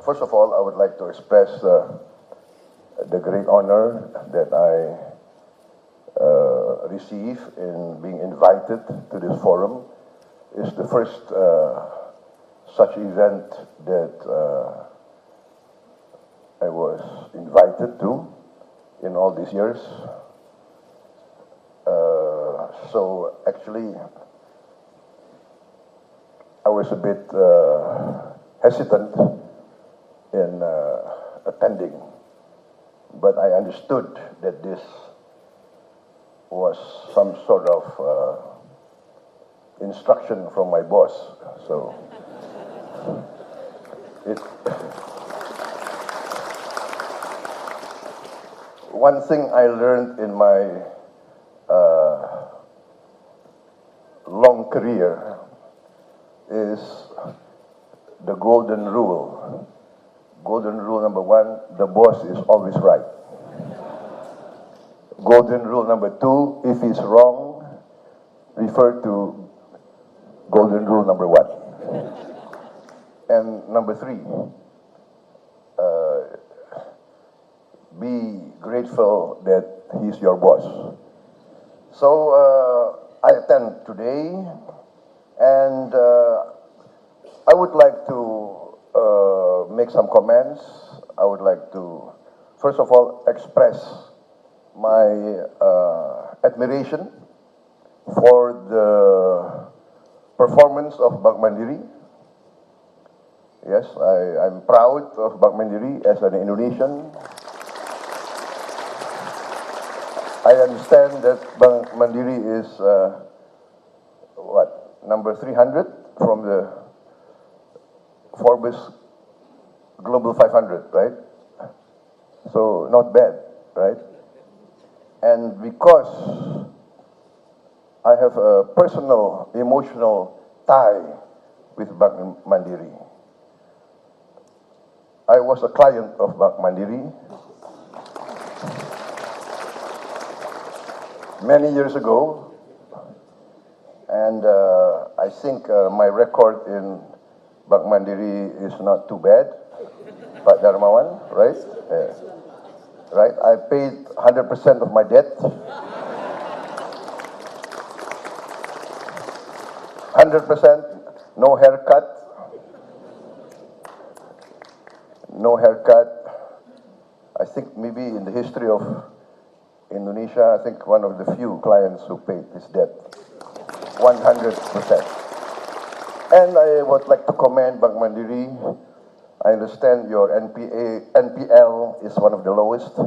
First of all, I would like to express the great honor that I receive in being invited to this forum. It's the first such event that I was invited to in all these years. So actually, I was a bit hesitant in attending, but I understood that this was some sort of instruction from my boss. So one thing I learned in my long career is the golden rule. Golden rule number one, the boss is always right. Golden rule number two, if he's wrong, refer to golden rule number one. And number three, be grateful that he's your boss. So I attend today, and I would like to make some comments. I would like to, first of all, express my admiration for the performance of Bank Mandiri. Yes, I'm proud of Bank Mandiri as an Indonesian. I understand that Bank Mandiri is, number 300 from the Forbes Global 500, right? So not bad, right? And because I have a personal, emotional tie with Bank Mandiri. I was a client of Bank Mandiri many years ago, and I think my record in Bank Mandiri is not too bad. Pak Darmawan, right? Yeah. Right, I paid 100% of my debt. 100%, no haircut. No haircut. I think maybe in the history of Indonesia, I think one of the few clients who paid his debt. 100%. And I would like to commend Bank Mandiri. I understand your NPL is one of the lowest,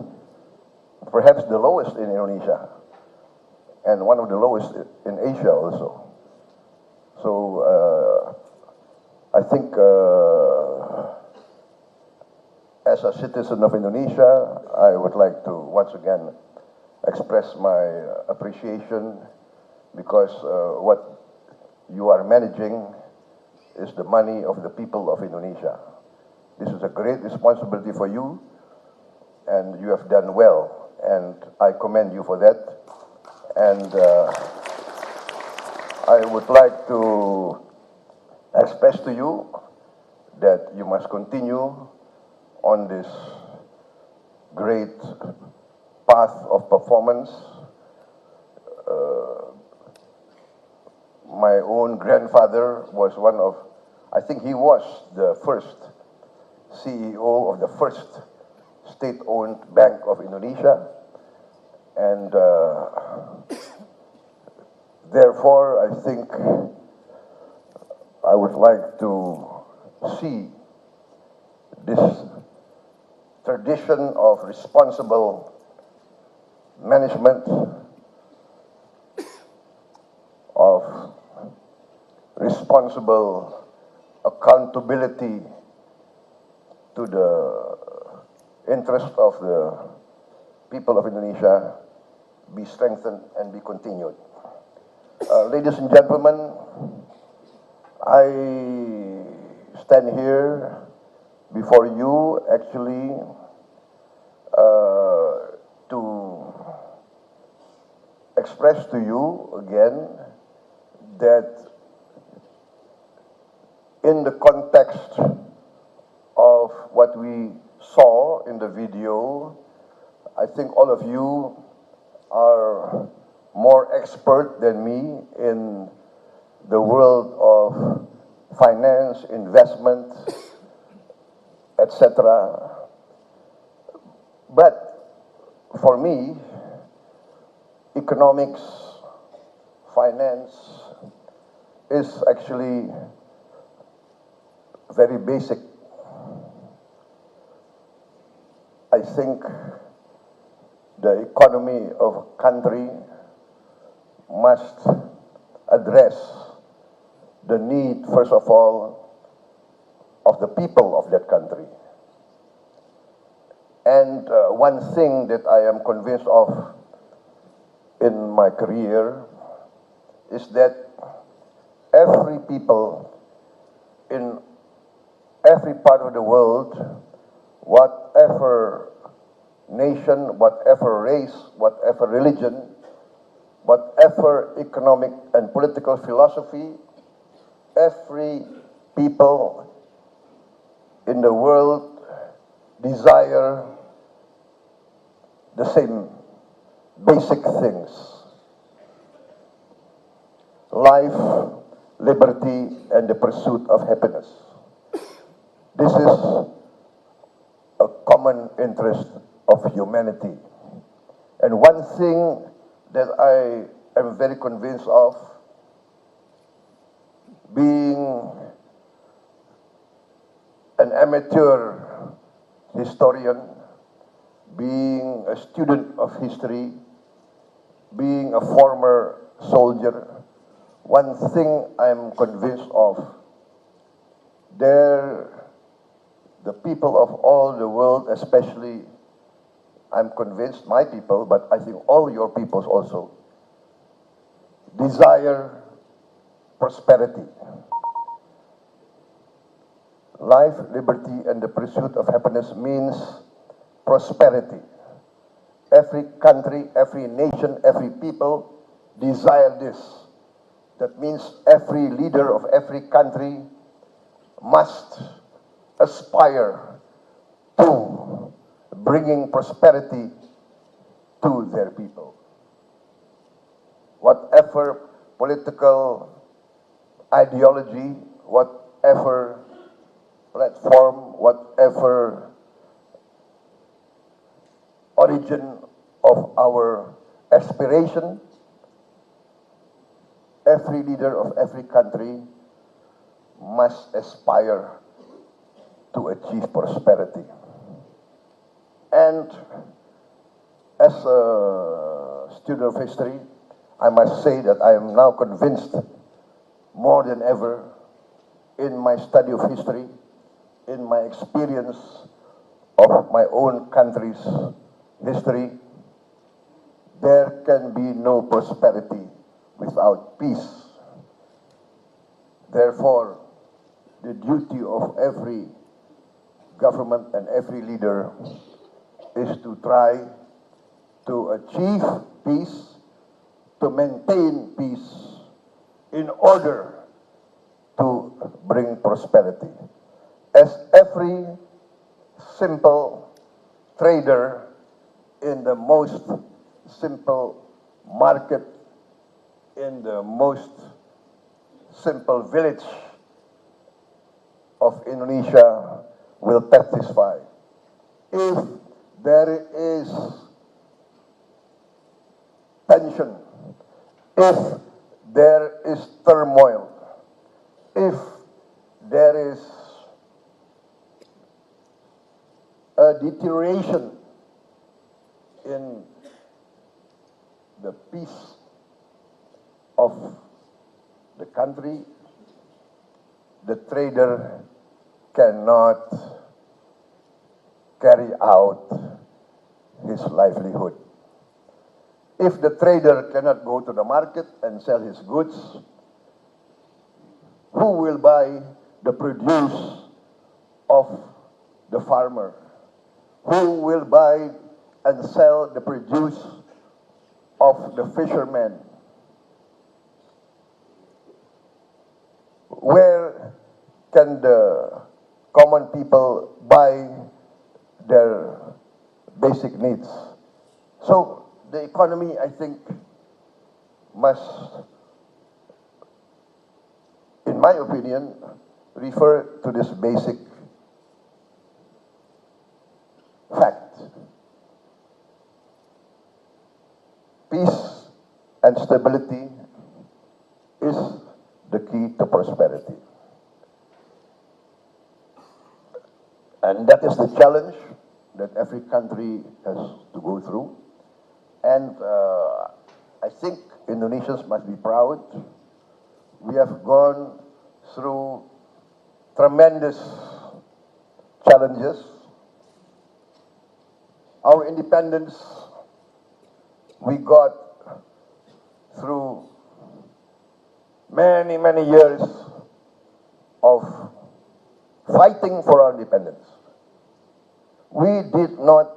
perhaps the lowest in Indonesia, and one of the lowest in Asia also. So I think as a citizen of Indonesia, I would like to once again express my appreciation, because what you are managing is the money of the people of Indonesia. This is a great responsibility for you, and you have done well, and I commend you for that. And I would like to express to you that you must continue on this great path of performance. My own grandfather was one of, I think he was the first CEO of the first state-owned bank of Indonesia, and therefore I think I would like to see this tradition of responsible management, of responsible accountability to the interest of the people of Indonesia be strengthened and be continued. Ladies and gentlemen, I stand here before you actually to express to you again that in the context of what we saw in the video, I think all of you are more expert than me in the world of finance, investment, etc. But for me, economics, finance is actually very basic. I think the economy of a country must address the need, first of all, of the people of that country. And one thing that I am convinced of in my career is that every people in every part of the world, whatever nation, whatever race, whatever religion, whatever economic and political philosophy, every people in the world desire the same basic things: life, liberty, and the pursuit of happiness. This is a common interest of humanity. And one thing that I am very convinced of, being an amateur historian, being a student of history, being a former soldier, one thing I'm convinced of, the people of all the world, especially, I'm convinced, my people, but I think all your peoples also, desire prosperity. Life, liberty, and the pursuit of happiness means prosperity. Every country, every nation, every people desire this. That means every leader of every country must aspire to bringing prosperity to their people. Whatever political ideology, whatever platform, whatever origin of our aspiration, every leader of every country must aspire to achieve prosperity. And as a student of history, I must say that I am now convinced more than ever in my study of history, in my experience of my own country's history, there can be no prosperity without peace. Therefore, the duty of every government and every leader is to try to achieve peace, to maintain peace, in order to bring prosperity. As every simple trader in the most simple market, in the most simple village of Indonesia will testify. If there is tension, if there is turmoil, if there is a deterioration in the peace of the country, the trader cannot carry out his livelihood. If the trader cannot go to the market and sell his goods, who will buy the produce of the farmer? Who will buy and sell the produce of the fisherman? Where can the common people buy their basic needs. So the economy, I think, must, in my opinion, refer to this basic fact. Peace and stability is the key to prosperity. And that is the challenge that every country has to go through. And I think Indonesians must be proud. We have gone through tremendous challenges. Our independence, we got through many, many years of fighting for our independence. We did not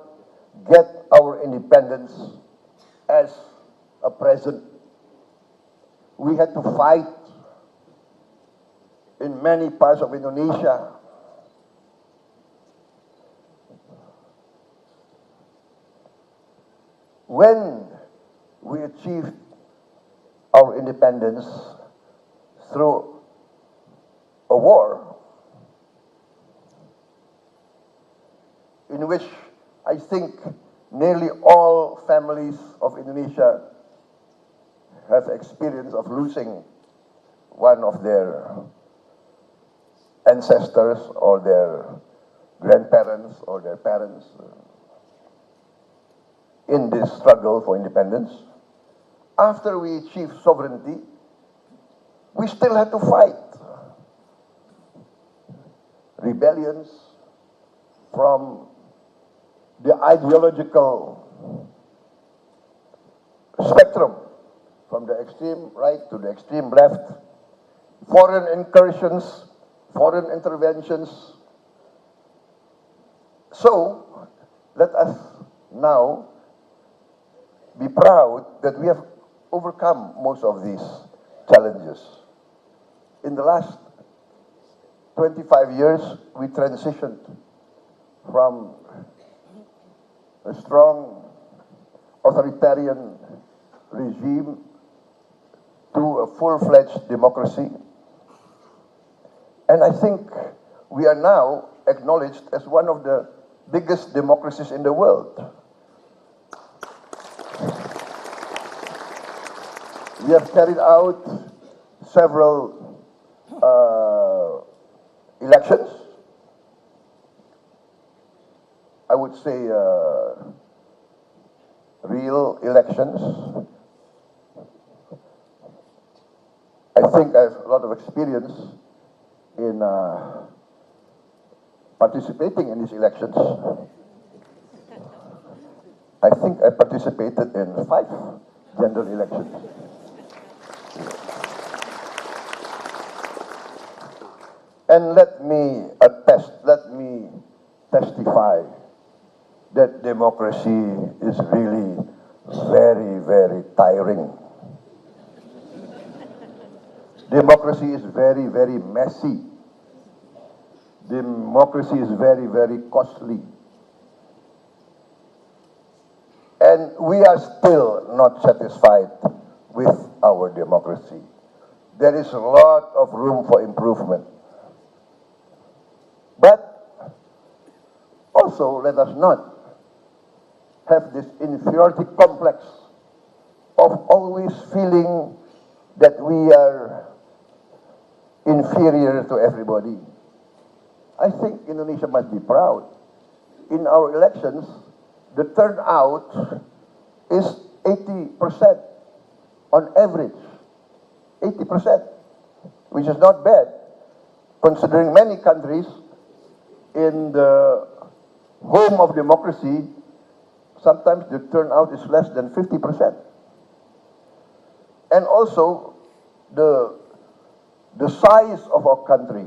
get our independence as a present. We had to fight in many parts of Indonesia. When we achieved our independence through a war in which I think nearly all families of Indonesia have experience of losing one of their ancestors or their grandparents or their parents in this struggle for independence. After we achieved sovereignty, we still had to fight rebellions from the ideological spectrum, from the extreme right to the extreme left, foreign incursions, foreign interventions. So, let us now be proud that we have overcome most of these challenges. In the last 25 years, we transitioned from a strong authoritarian regime to a full-fledged democracy. And I think we are now acknowledged as one of the biggest democracies in the world. We have carried out several elections. I would say real elections. I think I have a lot of experience in participating in these elections. I think I participated in 5 general elections. And let me testify that democracy is really very, very tiring. Democracy is very, very messy. Democracy is very, very costly. And we are still not satisfied with our democracy. There is a lot of room for improvement. But also, let us not have this inferiority complex of always feeling that we are inferior to everybody. I think Indonesia must be proud. In our elections, the turnout is 80% on average. 80%, which is not bad, considering many countries in the home of democracy, sometimes the turnout is less than 50%. And also, the size of our country,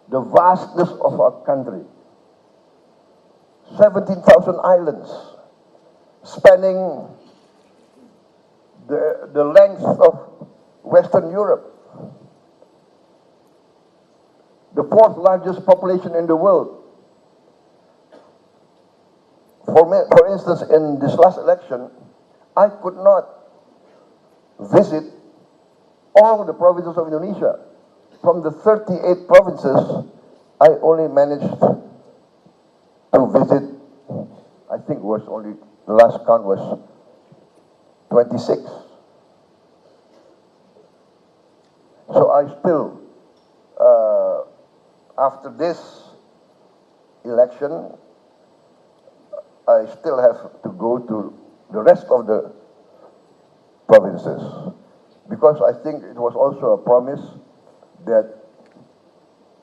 the vastness of our country, 17,000 islands, spanning the length of Western Europe, the 4th largest population in the world, instance, in this last election, I could not visit all the provinces of Indonesia. From the 38 provinces, I only managed to visit, I think was only, the last count was 26. So I still, after this election, I still have to go to the rest of the provinces, because I think it was also a promise that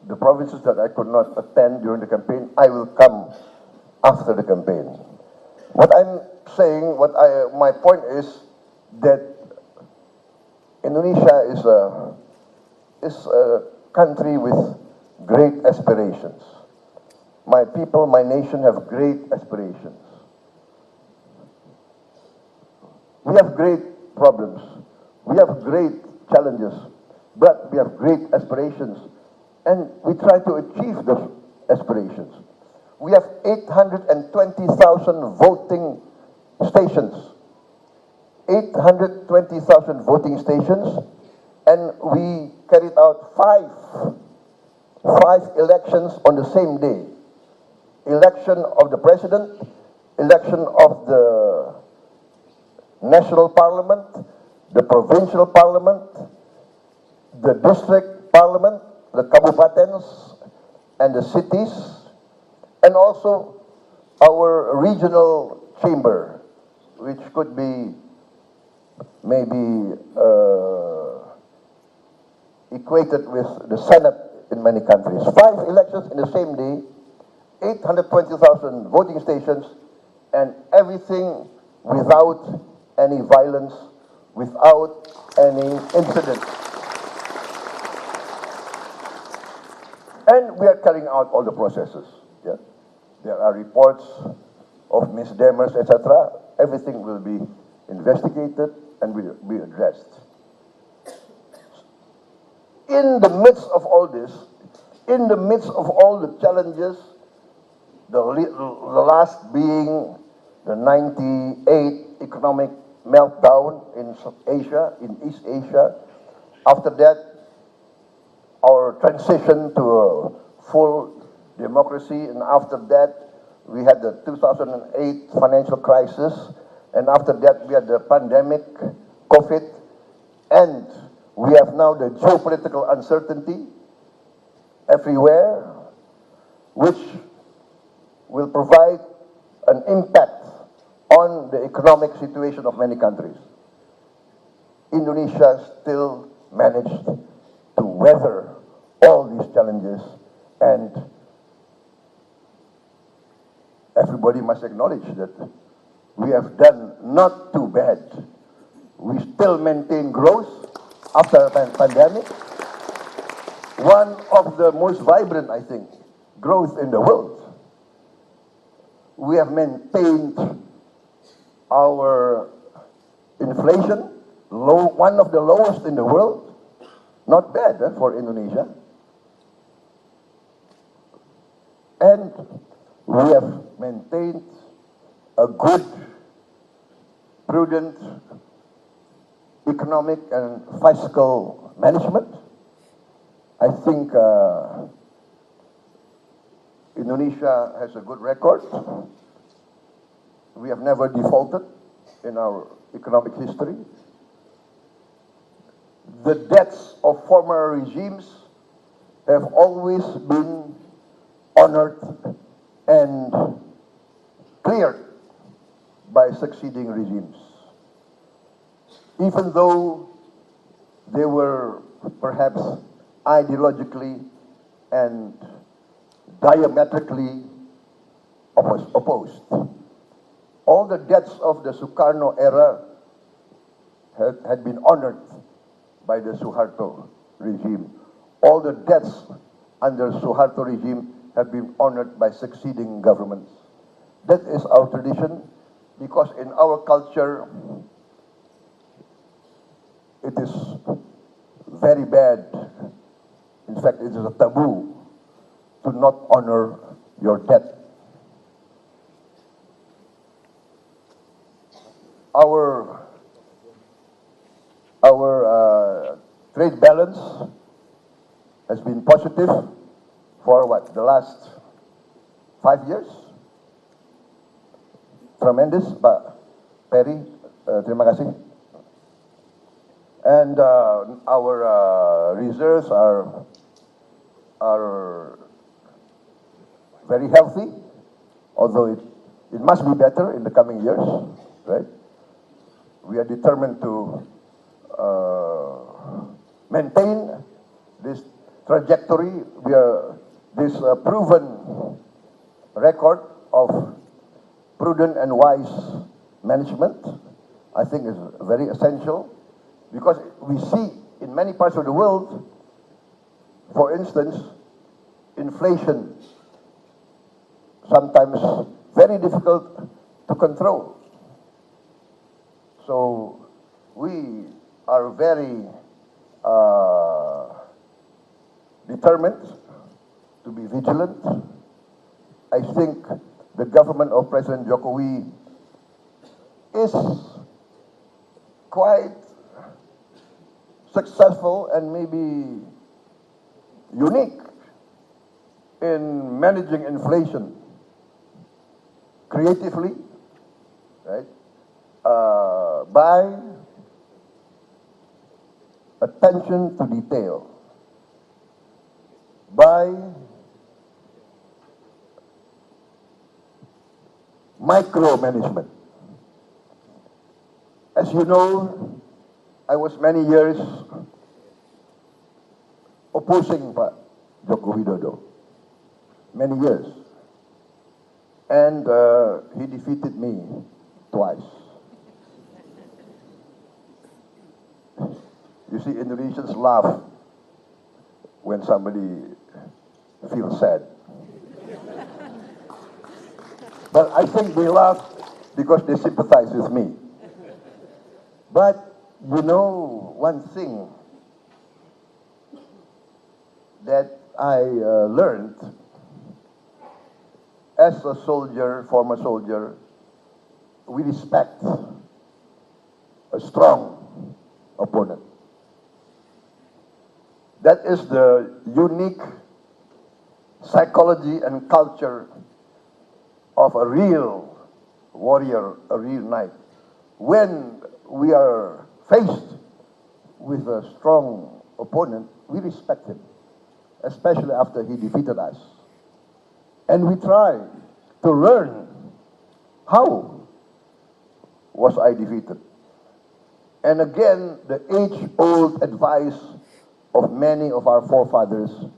the provinces that I could not attend during the campaign, I will come after the campaign. What I'm saying, my point is that Indonesia is a country with great aspirations. My people, my nation have great aspirations. We have great problems. We have great challenges, but we have great aspirations, and we try to achieve those aspirations. We have 820,000 voting stations. 820,000 voting stations, and we carried out five elections on the same day. Election of the president, election of the national parliament, the provincial parliament, the district parliament, the kabupatens and the cities, and also our regional chamber, which could be maybe equated with the Senate in many countries. 5 elections in the same day, 820,000 voting stations, and everything without any violence, without any incident. And we are carrying out all the processes. Yeah. There are reports of misdemeanors, etc. Everything will be investigated and will be addressed. In the midst of all this, in the midst of all the challenges, the last being the 98 economic meltdown in Asia, in East Asia. After that, our transition to a full democracy, and after that, we had the 2008 financial crisis, and after that, we had the pandemic, COVID, and we have now the geopolitical uncertainty everywhere, which will provide an impact on the economic situation of many countries. Indonesia still managed to weather all these challenges, and everybody must acknowledge that we have done not too bad. We still maintain growth after a pandemic. One of the most vibrant, I think, growth in the world. We have maintained our inflation low, one of the lowest in the world. Not bad for Indonesia. And we have maintained a good, prudent economic and fiscal management. I think Indonesia has a good record. We have never defaulted in our economic history. The debts of former regimes have always been honored and cleared by succeeding regimes. Even though they were perhaps ideologically and diametrically opposed. All the debts of the Sukarno era had been honored by the Suharto regime. All the debts under Suharto regime have been honored by succeeding governments. That is our tradition, because in our culture, it is very bad. In fact, it is a taboo to not honor your debt. our trade balance has been positive for what, the last 5 years. Tremendous, Pak Perry. Terima kasih. And our reserves are very healthy, although it must be better in the coming years, right? We are determined to maintain this trajectory. This proven record of prudent and wise management, I think, is very essential, because we see in many parts of the world, for instance, inflation sometimes very difficult to control. So we are very determined to be vigilant. I think the government of President Jokowi is quite successful and maybe unique in managing inflation creatively, right? By attention to detail, by micromanagement. As you know, I was many years opposing Pak Joko Widodo, many years, and he defeated me twice. You see, Indonesians laugh when somebody feels sad. But I think they laugh because they sympathize with me. But you know one thing that I learned as a soldier, former soldier, we respect a strong opponent. That is the unique psychology and culture of a real warrior, a real knight. When we are faced with a strong opponent, we respect him, especially after he defeated us. And we try to learn, how was I defeated? And again, the age-old advice of many of our forefathers: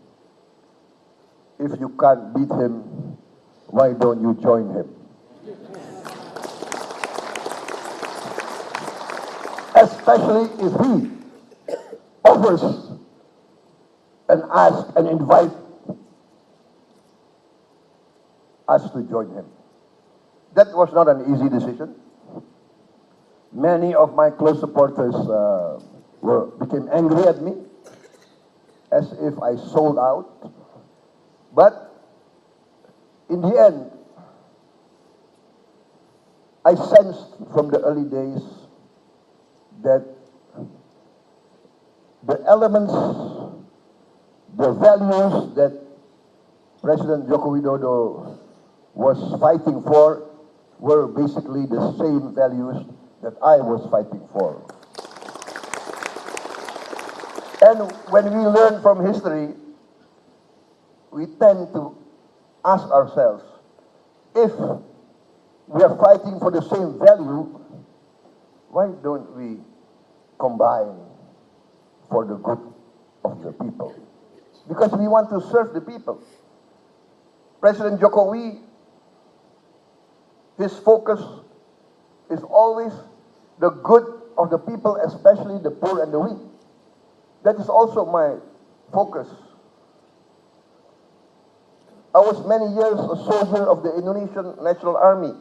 if you can't beat him, why don't you join him? Especially if he offers and asks and invites us to join him. That was not an easy decision. Many of my close supporters became angry at me, as if I sold out. But in the end, I sensed from the early days that the elements, the values that President Joko Widodo was fighting for were basically the same values that I was fighting for. And when we learn from history, we tend to ask ourselves, if we are fighting for the same value, why don't we combine for the good of the people? Because we want to serve the people. President Jokowi, his focus is always the good of the people, especially the poor and the weak. That is also my focus. I was many years a soldier of the Indonesian National Army.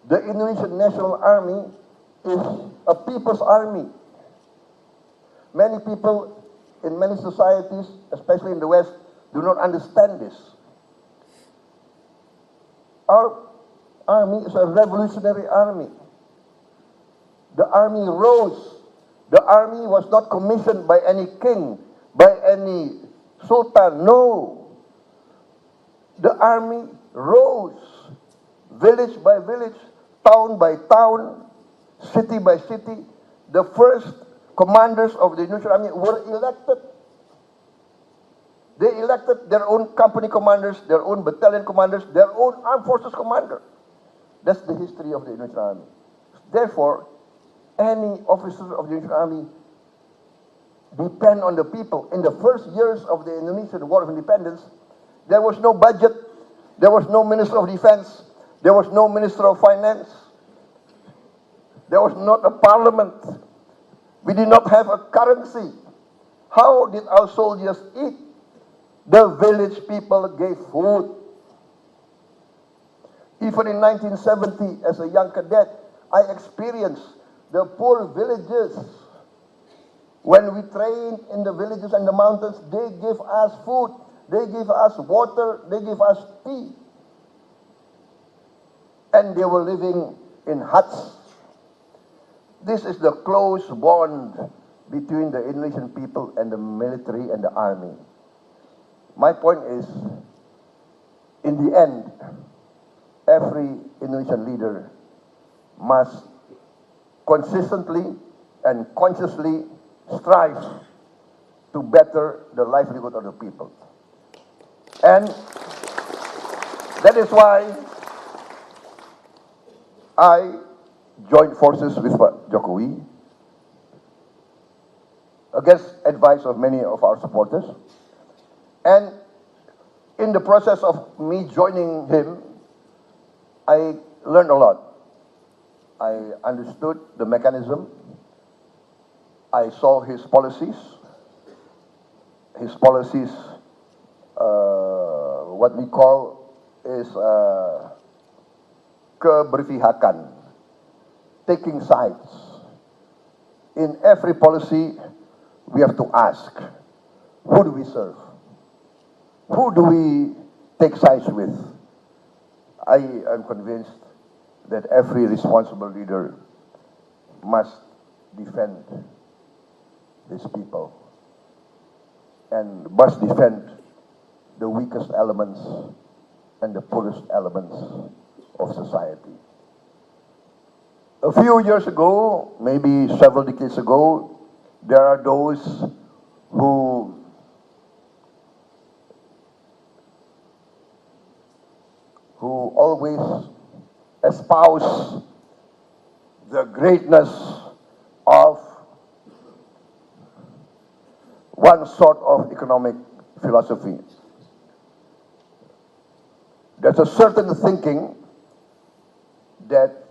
The Indonesian National Army is a people's army. Many people in many societies, especially in the West, do not understand this. Our army is a revolutionary army. The army rose. The army was not commissioned by any king, by any sultan. No. The army rose, village by village, town by town, city by city. The first commanders of the Indonesian army were elected. They elected their own company commanders, their own battalion commanders, their own armed forces commander. That's the history of the Indonesian army. Therefore, any officer of the Indonesian army depend on the people. In the first years of the Indonesian War of Independence, there was no budget, there was no Minister of Defense, there was no Minister of Finance, there was not a parliament. We did not have a currency. How did our soldiers eat? The village people gave food. Even in 1970, as a young cadet, I experienced the poor villages. When we trained in the villages and the mountains, they give us food, they give us water, they give us tea. And they were living in huts. This is the close bond between the Indonesian people and the military and the army. My point is, in the end, every Indonesian leader must consistently and consciously strive to better the livelihood of the people. And that is why I joined forces with Jokowi against advice of many of our supporters. And in the process of me joining him, I learned a lot. I understood the mechanism. I saw his policies. His policies, what we call is keberpihakan, taking sides. In every policy, we have to ask, who do we serve? Who do we take sides with? I am convinced that every responsible leader must defend his people and must defend the weakest elements and the poorest elements of society. A few years ago, maybe several decades ago, there are those who always espouse the greatness of one sort of economic philosophy. There's a certain thinking that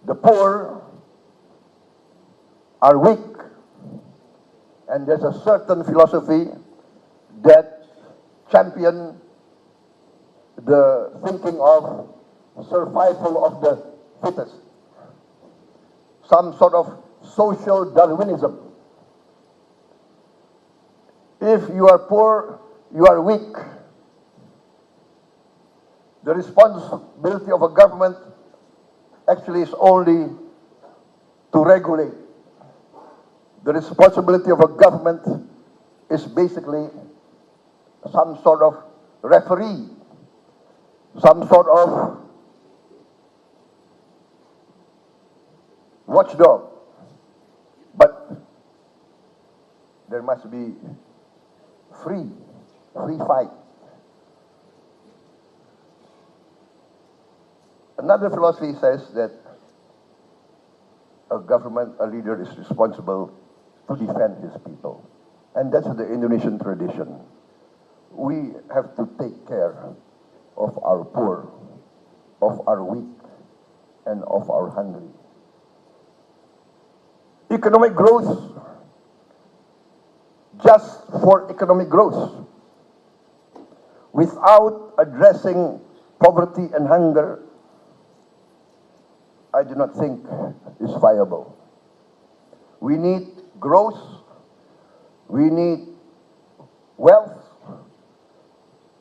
the poor are weak, and there's a certain philosophy that champion the thinking of survival of the fittest, some sort of social Darwinism. If you are poor, you are weak. The responsibility of a government actually is only to regulate. The responsibility of a government is basically some sort of referee, some sort of watchdog. But there must be free fight. Another philosophy says that a government, a leader is responsible to defend his people. And that's the Indonesian tradition. We have to take care of our poor, of our weak, and of our hungry. Economic growth, just for economic growth, without addressing poverty and hunger, I do not think is viable. We need growth, we need wealth,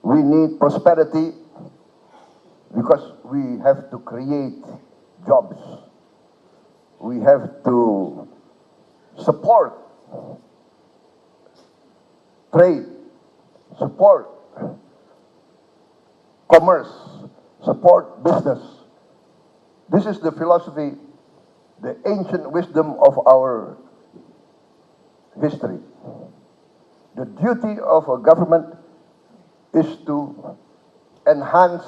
we need prosperity, because we have to create jobs. We have to support trade, support commerce, support business. This is the philosophy, the ancient wisdom of our history. The duty of a government is to enhance,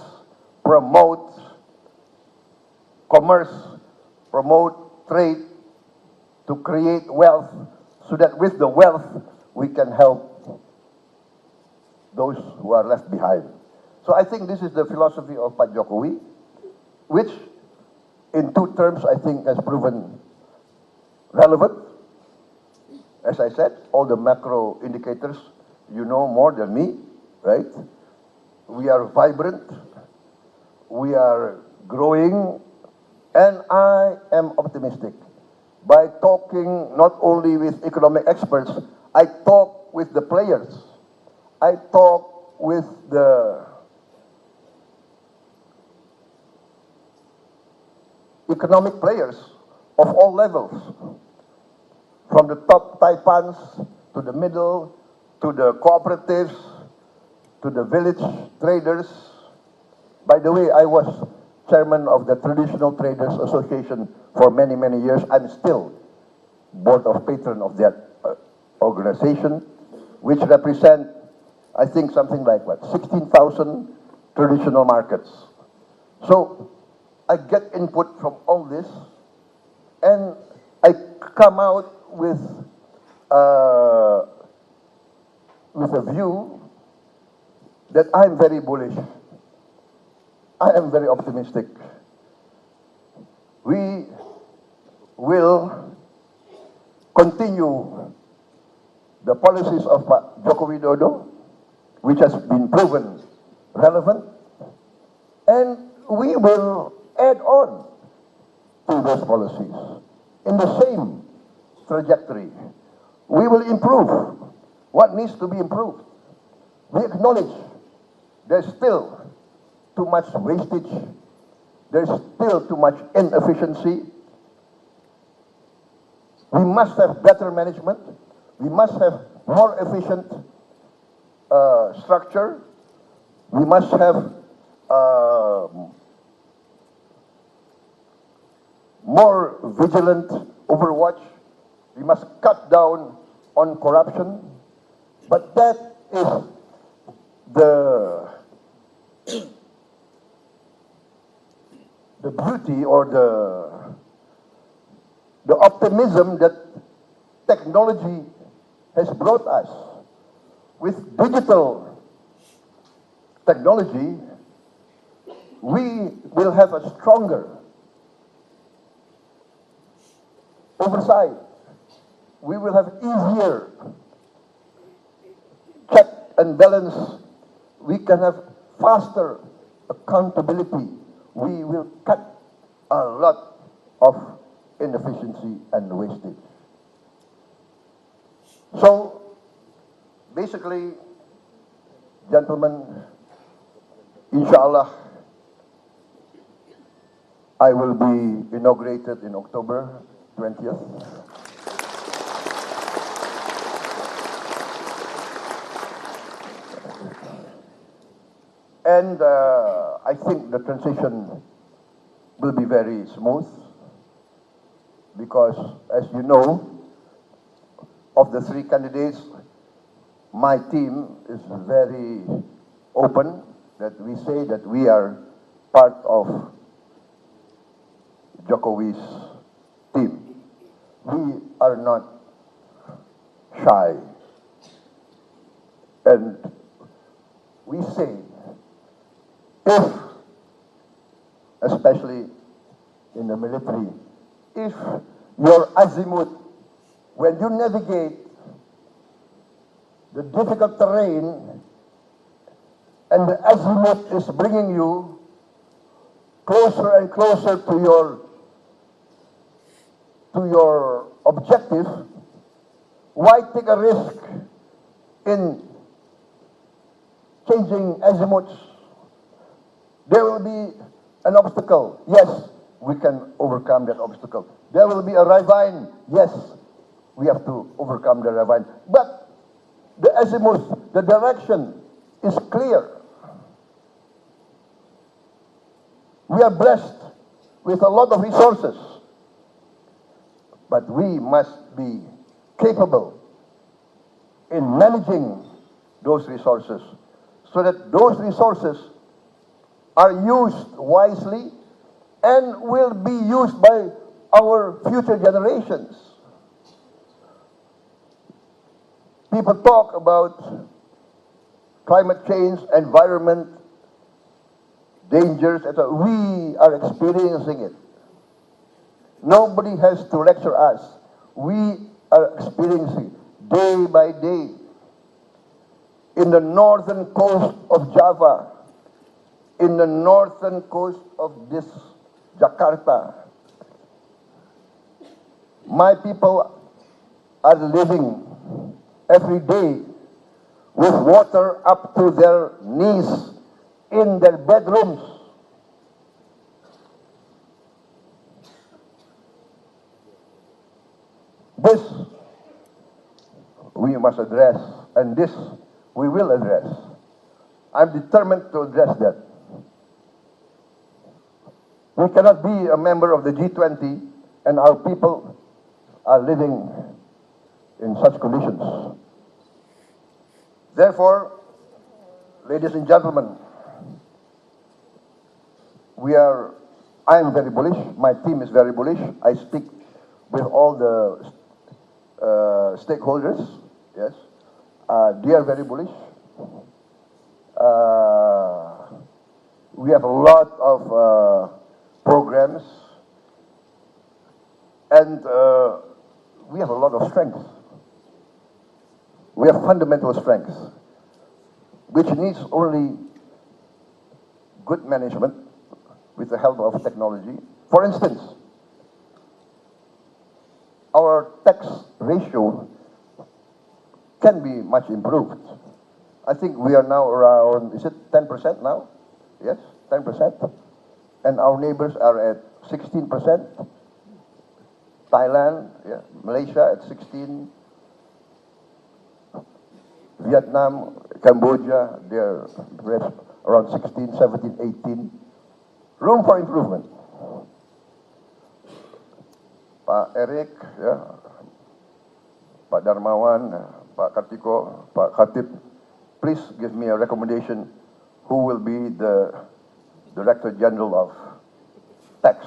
promote commerce, promote trade, to create wealth, so that with the wealth we can help those who are left behind. So I think this is the philosophy of Pak Jokowi, which in two terms I think has proven relevant. As I said, all the macro indicators, you know more than me, right? We are vibrant, we are growing, and I am optimistic. By talking not only with economic experts, I talk with the players. I talk with the economic players of all levels, from the top taipans to the middle, to the cooperatives, to the village traders. By the way, I was chairman of the Traditional Traders Association for many, many years. I'm still board of patron of that organization, which represent, I think, something like, 16,000 traditional markets. So I get input from all this, and I come out with a view that I'm very bullish. I am very optimistic. We will continue the policies of Joko Widodo, which has been proven relevant, and we will add on to those policies in the same trajectory. We will improve what needs to be improved. We acknowledge there's still too much wastage, there's still too much inefficiency. We must have better management. We must have more efficient structure. We must have more vigilant overwatch. We must cut down on corruption. But that is the beauty or the optimism that technology has brought us. With digital technology, we will have a stronger oversight. We will have easier check and balance. We can have faster accountability. We will cut a lot of inefficiency and wastage. So, basically, gentlemen, inshallah, I will be inaugurated in October 20th. And I think the transition will be very smooth because, as you know, of the three candidates, my team is very open that we say that we are part of Jokowi's team. We are not shy. And we say, if, especially in the military, if your azimuth, when you navigate the difficult terrain and the azimuth is bringing you closer and closer to your objective, why take a risk in changing azimuths? There will be an obstacle. Yes, we can overcome that obstacle. There will be a ravine. Yes, we have to overcome the ravine. But the azimuth, the direction is clear. We are blessed with a lot of resources, but we must be capable in managing those resources so that those resources are used wisely and will be used by our future generations. People talk about climate change, environment, dangers, etc. We are experiencing it. Nobody has to lecture us. We are experiencing it day by day. In the northern coast of Java, in the northern coast of this Jakarta, my people are living every day with water up to their knees in their bedrooms. This we must address, and this we will address. I'm determined to address that. We cannot be a member of the G20 and our people are living in such conditions. Therefore, ladies and gentlemen, I am very bullish, my team is very bullish. I speak with all the stakeholders, yes. They are very bullish. We have a lot of programs, and we have a lot of strengths. We have fundamental strengths, which needs only good management with the help of technology. For instance, our tax ratio can be much improved. I think we are now around, is it 10% now? Yes, 10%. And our neighbors are at 16%. Thailand, yeah, Malaysia at 16%. Vietnam, Cambodia, they're around 16, 17, 18. Room for improvement. Pak Eric, ya, Pak Darmawan, Pak Kartiko, Pak Khatib, please give me a recommendation who will be the Director General of Tax.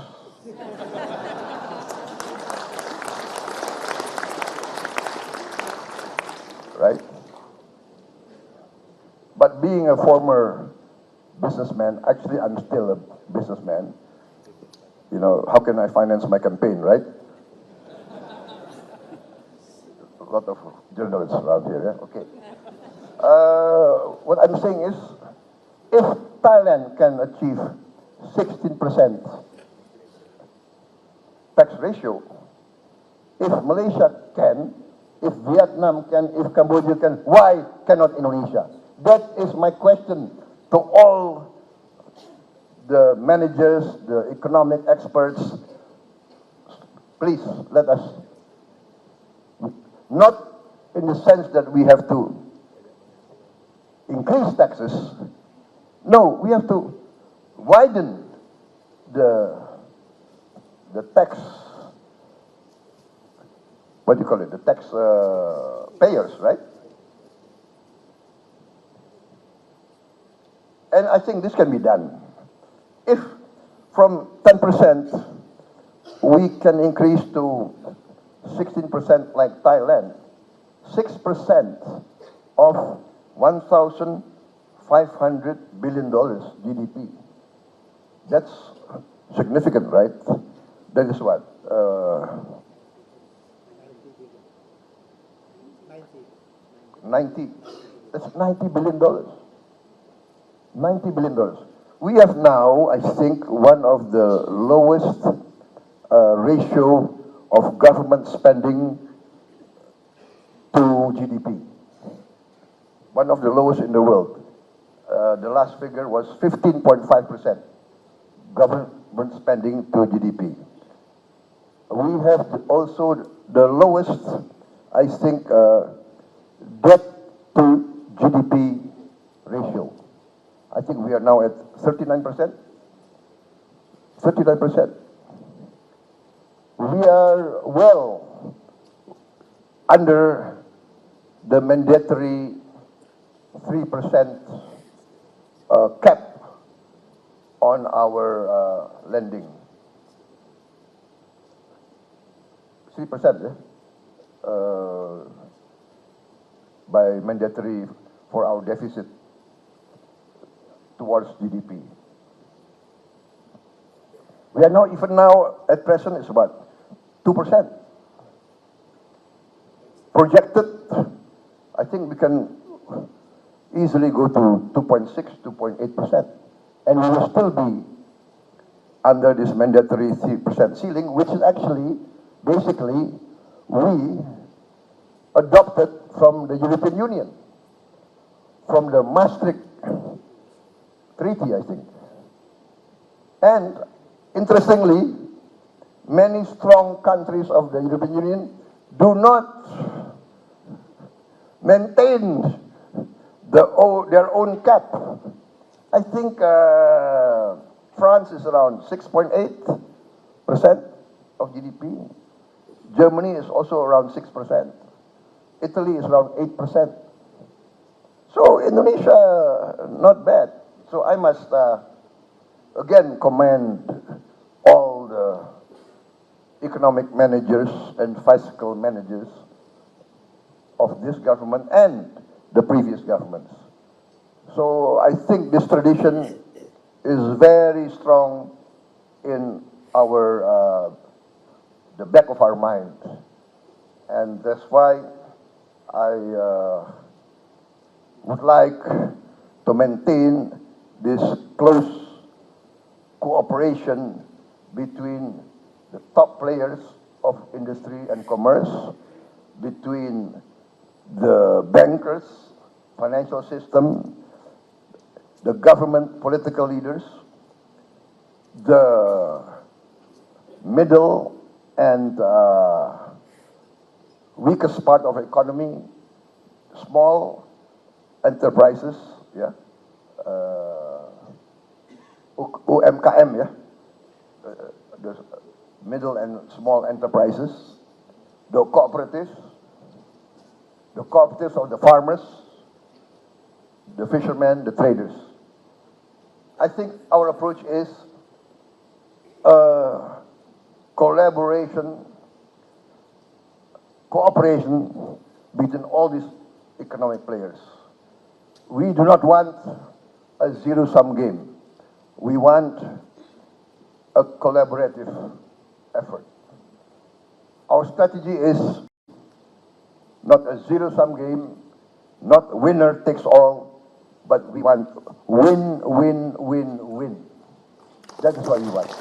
Right? But being a former businessman, actually I'm still a businessman. You know, how can I finance my campaign, right? A lot of journalists around here, yeah? Okay. What I'm saying is, if Thailand can achieve 16% tax ratio, if Malaysia can, if Vietnam can, if Cambodia can, why cannot Indonesia? That is my question to all the managers, the economic experts. Please let us, not in the sense that we have to increase taxes. No, we have to widen the tax, what do you call it, the tax payers, right? And I think this can be done. If from 10% we can increase to 16% like Thailand, 6% of $1,500 billion GDP. That's significant, right? That is what? 90. That's $90 billion. $90 billion. We have now, I think, one of the lowest ratio of government spending to GDP. One of the lowest in the world. The last figure was 15.5% government spending to GDP. We have also the lowest, I think, debt to GDP ratio. I think we are now at 39%. 39%. We are well under the mandatory 3% cap on our lending. 3%, by mandatory for our deficit towards GDP. We are now, even now, at present, it's about 2%. Projected, I think we can easily go to 2.6, 2.8%. And we will still be under this mandatory 3% ceiling, which is actually, basically, we adopted from the European Union, from the Maastricht Treaty, I think. And interestingly, many strong countries of the European Union do not maintain their own cap. I think France is around 6.8% of GDP. Germany is also around 6%. Italy is around 8%. So Indonesia, not bad. So I must again commend all the economic managers and fiscal managers of this government and the previous governments. So I think this tradition is very strong in our the back of our mind, and that's why I would like to maintain this close cooperation between the top players of industry and commerce, between the bankers, financial system, the government, political leaders, the middle and weakest part of the economy, small enterprises, yeah, UMKM, yeah, the middle and small enterprises, the cooperatives of the farmers, the fishermen, the traders. I think our approach is collaboration, cooperation between all these economic players. We do not want a zero-sum game. We want a collaborative effort. Our strategy is not a zero-sum game, not winner takes all, but we want win, win, win, win. That is what we want.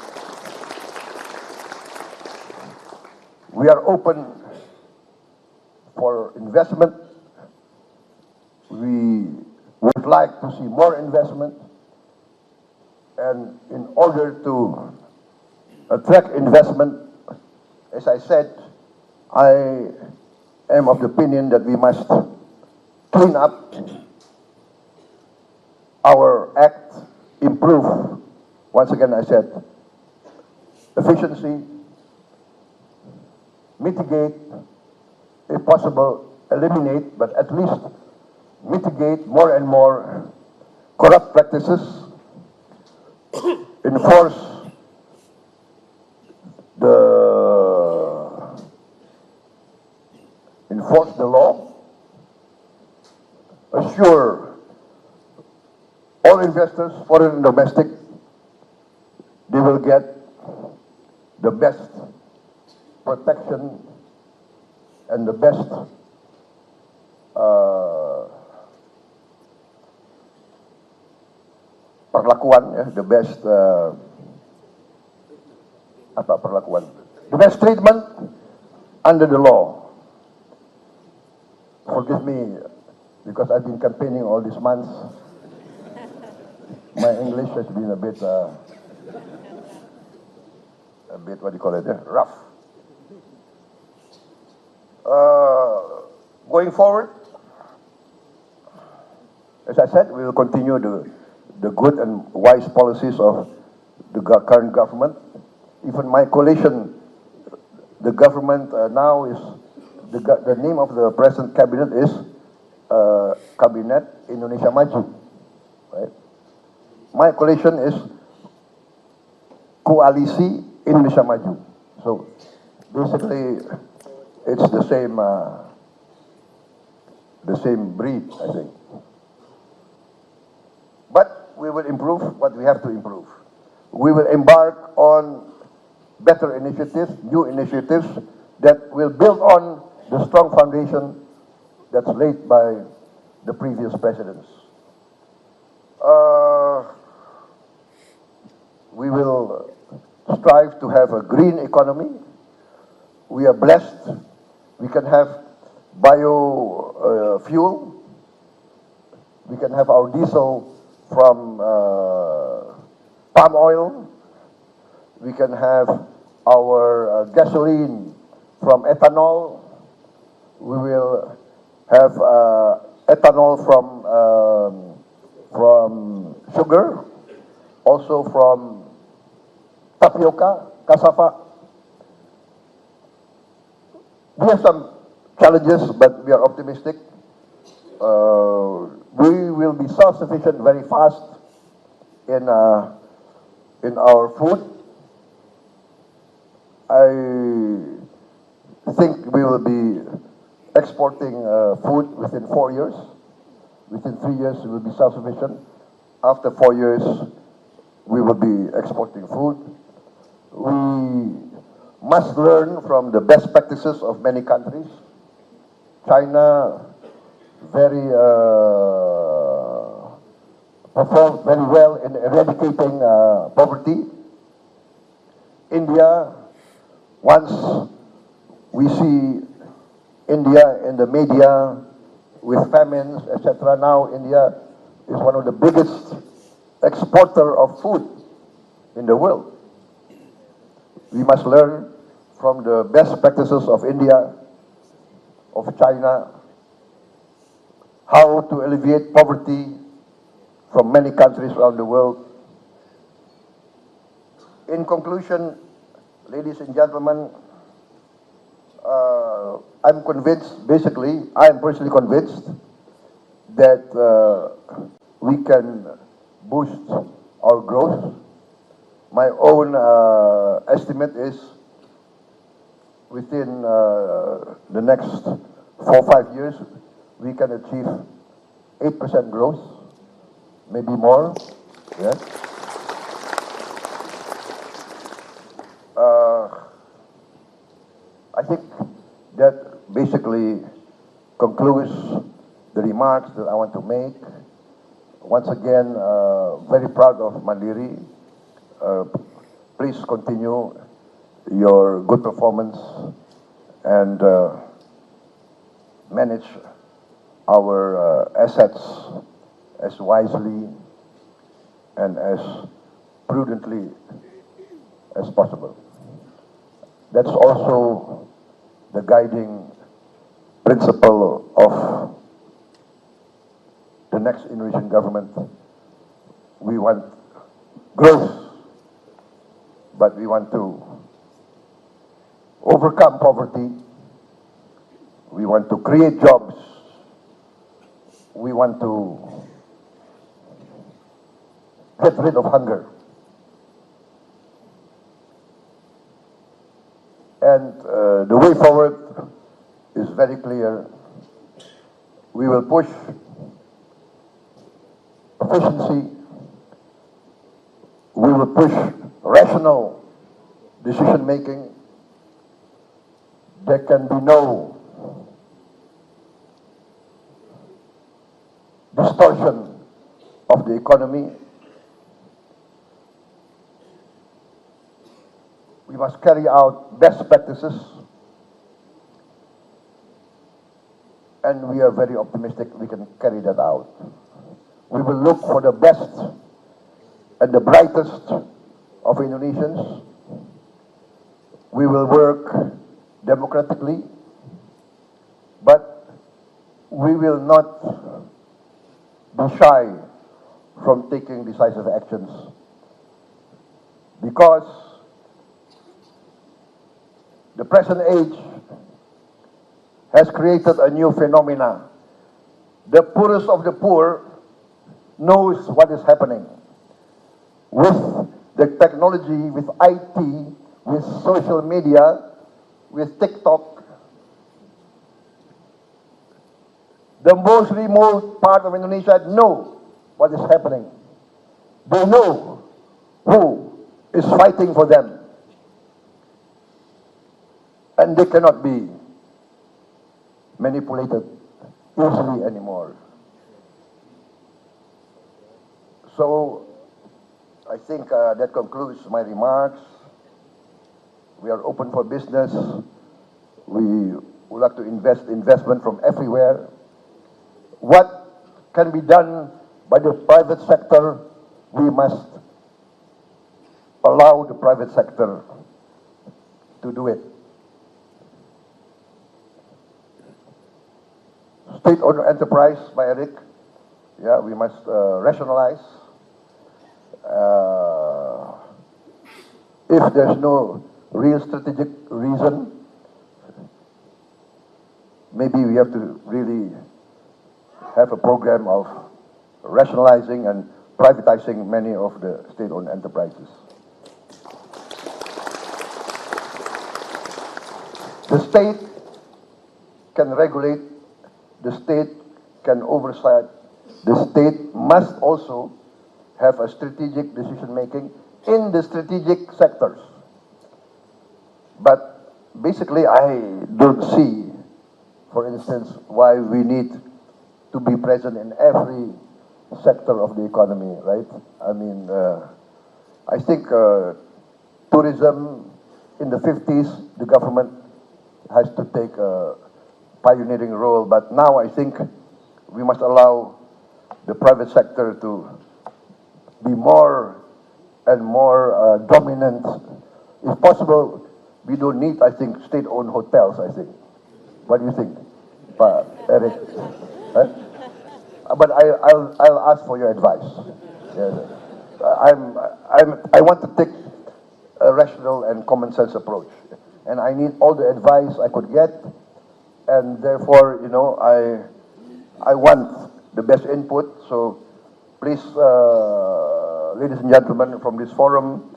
We are open for investment. We would like to see more investment. And in order to attract investment, as I said, I am of the opinion that we must clean up our act, improve, once again I said, efficiency, mitigate, if possible, eliminate, but at least mitigate more and more corrupt practices, enforce the law, assure all investors, foreign and domestic, they will get the best protection and the best perlakuan, ya, the best the best treatment under the law. Forgive me, because I've been campaigning all these months. My English has been a bit a bit, what do you call it, rough. Going forward, as I said, we will continue the good and wise policies of the current government. Even my coalition, the government now is, the name of the present cabinet is Kabinet Indonesia Maju. Right? My coalition is Koalisi Indonesia Maju. So basically, it's the same breed, I think. But we will improve what we have to improve. We will embark on better initiatives, new initiatives that will build on the strong foundation that's laid by the previous presidents. We will strive to have a green economy. We are blessed. We can have biofuel. We can have our diesel from palm oil. We can have our gasoline from ethanol. We will have ethanol from sugar, also from tapioca, cassava. We have some challenges, but we are optimistic. We will be self-sufficient very fast in our food. I think we will be exporting food within 4 years. Within 3 years, we will be self-sufficient. After 4 years, we will be exporting food. We must learn from the best practices of many countries. China performed very well in eradicating poverty. India, once we see India in the media with famines, etc., now India is one of the biggest exporter of food in the world. We must learn from the best practices of India, of China, how to alleviate poverty from many countries around the world. In conclusion, ladies and gentlemen, I'm convinced, basically, I am personally convinced that we can boost our growth. My own estimate is within the next 4 or 5 years, we can achieve 8% growth, maybe more. Yeah. I think that basically concludes the remarks that I want to make. Once again, very proud of Mandiri. Please continue your good performance and manage our assets as wisely and as prudently as possible. That's also the guiding principle of the next Indonesian government. We want growth, but we want to overcome poverty. We want to create jobs. We want to get rid of hunger. And the way forward is very clear. We will push efficiency. We will push rational decision making. There can be no distortion of the economy. We must carry out best practices, and we are very optimistic we can carry that out. We will look for the best and the brightest of Indonesians, we will work democratically, but we will not be shy from taking decisive actions, because the present age has created a new phenomena. The poorest of the poor knows what is happening. With the technology, with IT, with social media, with TikTok, the most remote part of Indonesia know what is happening. They know who is fighting for them. And they cannot be manipulated easily anymore. So I think that concludes my remarks. We are open for business. We would like to investment from everywhere. What can be done by the private sector, we must allow the private sector to do it. State-owned enterprise by Eric, yeah, we must rationalize. If there's no real strategic reason, maybe we have to really have a program of rationalizing and privatizing many of the state-owned enterprises. The state can regulate, the state can oversight, the state must also have a strategic decision-making in the strategic sectors. But basically, I don't see, for instance, why we need to be present in every sector of the economy, right? I mean, I think tourism in the 50s, the government has to take a pioneering role, but now I think we must allow the private sector to be more and more dominant. If possible, we don't need, I think, state-owned hotels, I think. What do you think, Eric? Huh? But I'll ask for your advice. Yeah. I want to take a rational and common sense approach, and I need all the advice I could get, and therefore, you know, I want the best input. So please, ladies and gentlemen from this forum,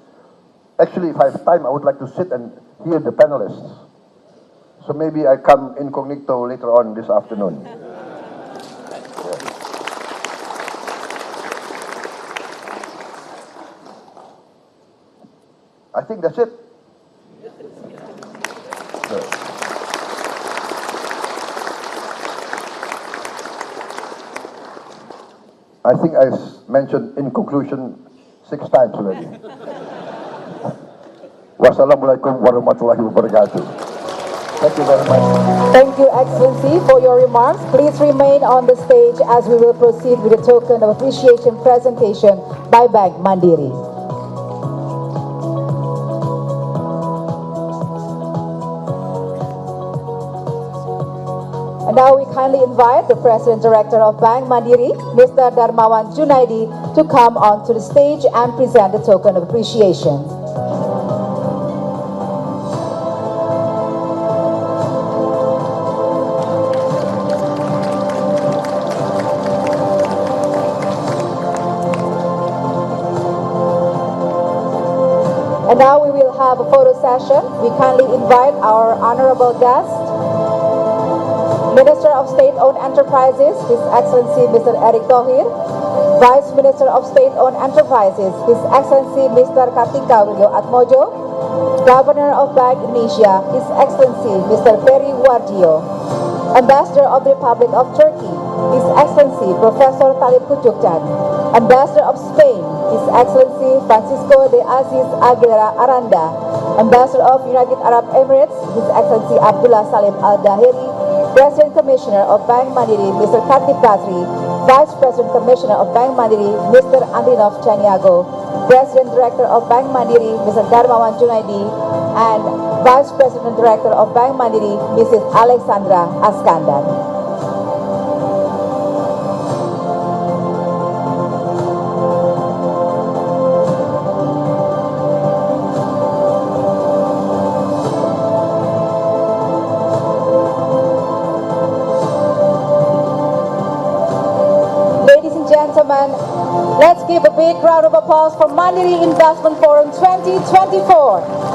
actually, if I have time, I would like to sit and hear the panelists. So maybe I come incognito later on this afternoon. I think that's it. I think I've mentioned in conclusion 6 times already. Wassalamualaikum warahmatullahi wabarakatuh. Thank you very much. Thank you, Excellency, for your remarks. Please remain on the stage as we will proceed with a token of appreciation presentation by Bank Mandiri. And now we kindly invite the President Director of Bank Mandiri, Mr. Darmawan Junaidi, to come onto the stage and present the token of appreciation. And now we will have a photo session. We kindly invite our honorable guest, Minister of State-Owned Enterprises, His Excellency Mr. Erick Thohir, Vice Minister of State-Owned Enterprises, His Excellency Mr. Kartika Wirjo Atmojo, Governor of Bank Indonesia, His Excellency Mr. Peri Wardio, Ambassador of the Republic of Turkey, His Excellency Professor Talib Kujukjan, Ambassador of Spain, His Excellency Francisco de Aziz Aguilera Aranda, Ambassador of United Arab Emirates, His Excellency Abdullah Salim Al-Dahiri, President Commissioner of Bank Mandiri, Mr. Kartik Basri, Vice President Commissioner of Bank Mandiri, Mr. Andrinov Chaniago, President Director of Bank Mandiri, Mr. Darmawan Junaidi, and Vice President Director of Bank Mandiri, Mrs. Alexandra Askandar. Ladies and gentlemen, let's give a big round of applause for Mandiri Investment Forum 2024.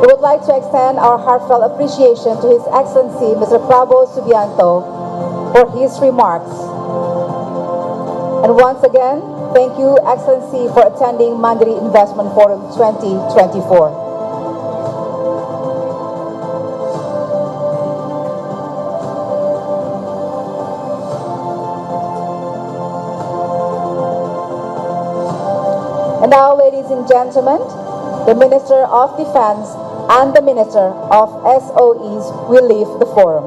We would like to extend our heartfelt appreciation to His Excellency Mr. Prabowo Subianto for his remarks. And once again, thank you, Excellency, for attending Mandiri Investment Forum 2024. And now, ladies and gentlemen, the Minister of Defense and the Minister of SOEs will leave the forum.